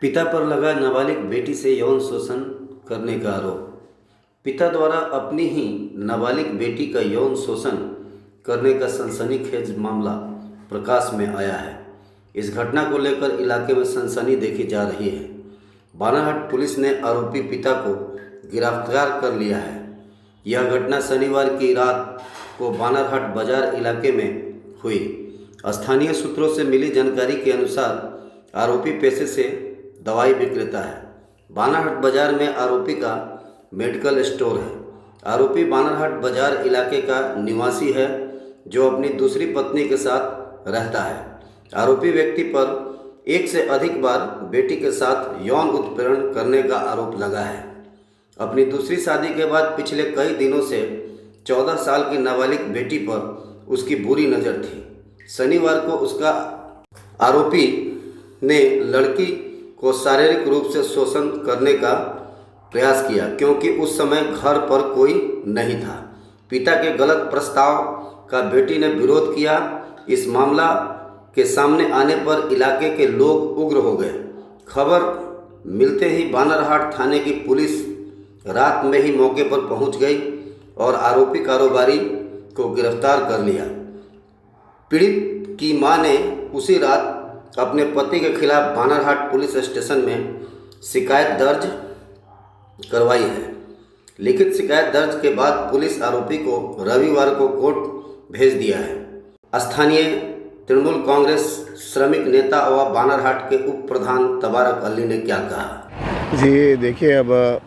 पिता पर लगा नाबालिग बेटी से यौन शोषण करने का आरोप। पिता द्वारा अपनी ही नाबालिग बेटी का यौन शोषण करने का सनसनीखेज मामला प्रकाश में आया है। इस घटना को लेकर इलाके में सनसनी देखी जा रही है। बानारहाट पुलिस ने आरोपी पिता को गिरफ्तार कर लिया है। यह घटना शनिवार की रात को बानारहाट बाजार इलाके में हुई। स्थानीय सूत्रों से मिली जानकारी के अनुसार आरोपी पेशे से दवाई विक्रेता है। बानारहाट बाजार में आरोपी का मेडिकल स्टोर है। आरोपी बानारहाट बाजार इलाके का निवासी है जो अपनी दूसरी पत्नी के साथ रहता है। आरोपी व्यक्ति पर एक से अधिक बार बेटी के साथ यौन उत्पीड़न करने का आरोप लगा है। अपनी दूसरी शादी के बाद पिछले कई दिनों से 14 साल की नाबालिग बेटी पर उसकी बुरी नज़र थी। शनिवार को उसका आरोपी ने लड़की को शारीरिक रूप से शोषण करने का प्रयास किया क्योंकि उस समय घर पर कोई नहीं था। पिता के गलत प्रस्ताव का बेटी ने विरोध किया। इस मामला के सामने आने पर इलाके के लोग उग्र हो गए। खबर मिलते ही बानारहाट थाने की पुलिस रात में ही मौके पर पहुंच गई और आरोपी कारोबारी को गिरफ्तार कर लिया। पीड़ित की मां ने उसी रात अपने पति के खिलाफ बानारहाट पुलिस स्टेशन में शिकायत दर्ज करवाई है। लिखित शिकायत दर्ज के बाद पुलिस आरोपी को रविवार को कोर्ट भेज दिया है। स्थानीय तृणमूल कांग्रेस श्रमिक नेता व बानारहाट के उप प्रधान तबारक अली ने क्या कहा? जी देखिए, अब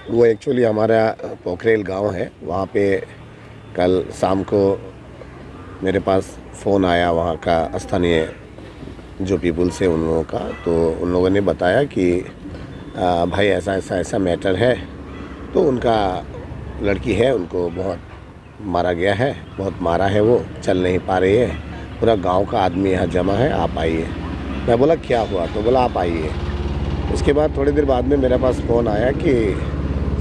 वो एक्चुअली हमारा पोखरेल गांव है। वहाँ पे कल शाम को मेरे पास फ़ोन आया वहाँ का स्थानीय जो पीपुल्स है उन लोगों का। तो उन लोगों ने बताया कि भाई ऐसा मैटर है। तो उनका लड़की है, उनको बहुत मारा गया है, बहुत मारा है, वो चल नहीं पा रही है। पूरा गांव का आदमी यहाँ जमा है, आप आइए। मैं बोला क्या हुआ? तो बोला आप आइए। उसके बाद थोड़ी देर बाद में मेरे पास फ़ोन आया कि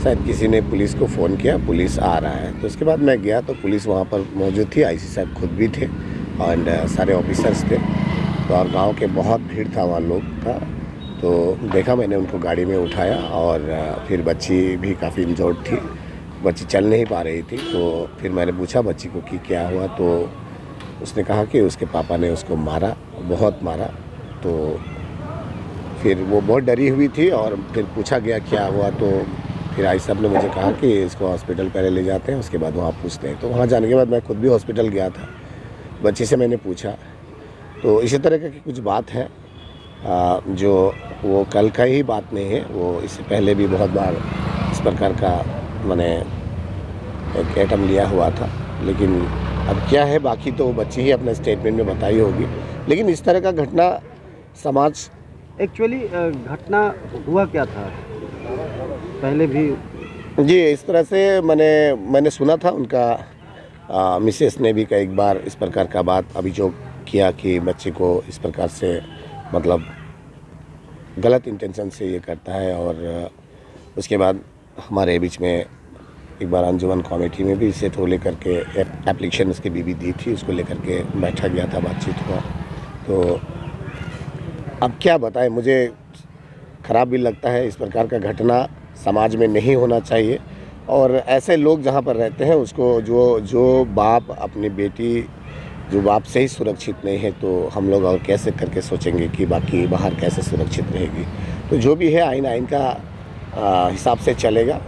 शायद किसी ने पुलिस को फ़ोन किया, पुलिस आ रहा है। तो उसके बाद मैं गया तो पुलिस वहाँ पर मौजूद थी। आईसी साहब खुद भी थे और सारे ऑफिसर्स थे। तो और गांव के बहुत भीड़ था वहाँ लोग का। तो देखा, मैंने उनको गाड़ी में उठाया और फिर बच्ची भी काफ़ी इंजर्ड थी, बच्ची चल नहीं पा रही थी। तो फिर मैंने पूछा बच्ची को कि क्या हुआ। तो उसने कहा कि उसके पापा ने उसको मारा, बहुत मारा। तो फिर वो बहुत डरी हुई थी और फिर पूछा गया क्या हुआ। तो फिर आई साहब ने मुझे कहा कि इसको हॉस्पिटल पहले ले जाते हैं, उसके बाद वहाँ पूछते हैं। तो वहाँ जाने के बाद मैं खुद भी हॉस्पिटल गया था। बच्ची से मैंने पूछा तो इसी तरह की कुछ बात है जो वो कल का ही बात नहीं है। वो इससे पहले भी बहुत बार इस प्रकार का मैंने एक एटम लिया हुआ था। लेकिन अब क्या है, बाकी तो बच्ची ही अपने स्टेटमेंट में बताई होगी। लेकिन इस तरह का घटना समाज एक्चुअली घटना हुआ क्या था पहले भी? जी इस तरह से मैंने सुना था। उनका मिसेस ने भी कई बार इस प्रकार का बात अभियोग किया कि बच्चे को इस प्रकार से मतलब गलत इंटेंशन से ये करता है। और उसके बाद हमारे बीच में एक बार अंजुमन कमेटी में भी इसे को लेकर के एप्लीकेशन उसकी बीवी दी थी, उसको लेकर के बैठा गया था, बातचीत हुआ। तो अब क्या बताएं, मुझे ख़राब भी लगता है। इस प्रकार का घटना समाज में नहीं होना चाहिए। और ऐसे लोग जहाँ पर रहते हैं उसको जो बाप अपनी बेटी जो बाप से ही सुरक्षित नहीं है, तो हम लोग और कैसे करके सोचेंगे कि बाकी बाहर कैसे सुरक्षित रहेगी। तो जो भी है आइन का हिसाब से चलेगा।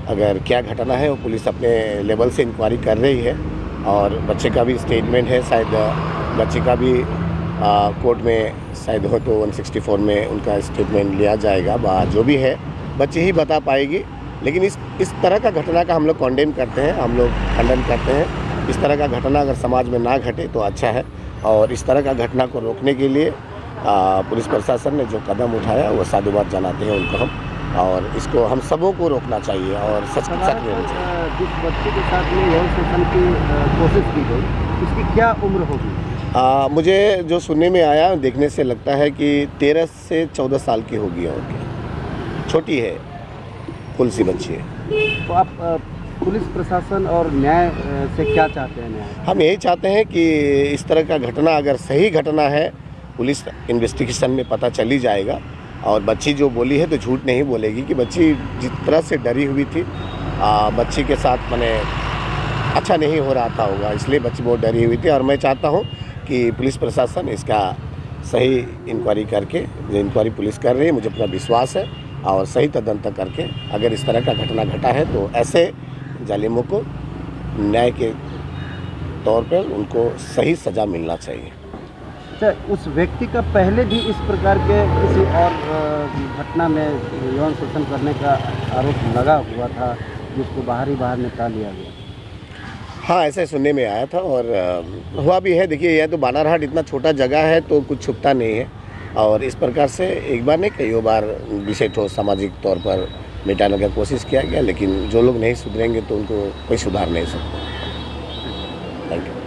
अगर क्या घटना है वो पुलिस अपने लेवल से इंक्वायरी कर रही है। और बच्चे का भी स्टेटमेंट है, शायद बच्चे का भी कोर्ट में शायद हो तो 164 में उनका स्टेटमेंट लिया जाएगा। जो भी है बच्चे ही बता पाएगी। लेकिन इस तरह का घटना का हम लोग कॉन्डेम करते हैं, हम लोग खंडन करते हैं। इस तरह का घटना अगर समाज में ना घटे तो अच्छा है। और इस तरह का घटना को रोकने के लिए पुलिस प्रशासन ने जो कदम उठाया वो साधुवाद जनाते हैं उनको हम। और इसको हम सबों को रोकना चाहिए और सच लेना चाहिए। जिस बच्चे के साथ में यौन शोषण की कोशिश की गई, उसकी क्या उम्र होगी? मुझे जो सुनने में आया, देखने से लगता है कि 13 से 14 साल की होगी और छोटी है, फुल सी बच्ची है। तो आप पुलिस प्रशासन और न्याय से क्या चाहते हैं? न्याय हम यही चाहते हैं कि इस तरह का घटना अगर सही घटना है, पुलिस इन्वेस्टिगेशन में पता चल ही जाएगा। और बच्ची जो बोली है तो झूठ नहीं बोलेगी कि बच्ची जिस तरह से डरी हुई थी, बच्ची के साथ मैंने अच्छा नहीं हो रहा था होगा, इसलिए बच्ची बहुत डरी हुई थी। और मैं चाहता हूँ कि पुलिस प्रशासन इसका सही इंक्वायरी करके, जो इंक्वायरी पुलिस कर रही है मुझे पूरा विश्वास है, और सही तदंत करके अगर इस तरह का घटना घटा है तो ऐसे जालिमों को न्याय के तौर पर उनको सही सज़ा मिलना चाहिए। अच्छा, उस व्यक्ति का पहले भी इस प्रकार के किसी और घटना में यौन शोषण करने का आरोप लगा हुआ था, जिसको बाहर निपटा लिया गया? हाँ, ऐसे सुनने में आया था और हुआ भी है। देखिए, यह तो बानारहाट इतना छोटा जगह है तो कुछ छुपता नहीं है, और इस प्रकार से एक बार नहीं कई बार विषय ठोस सामाजिक तौर पर मिटाने का कोशिश किया गया, लेकिन जो लोग नहीं सुधरेंगे तो उनको कोई सुधार नहीं सकता। Thank you.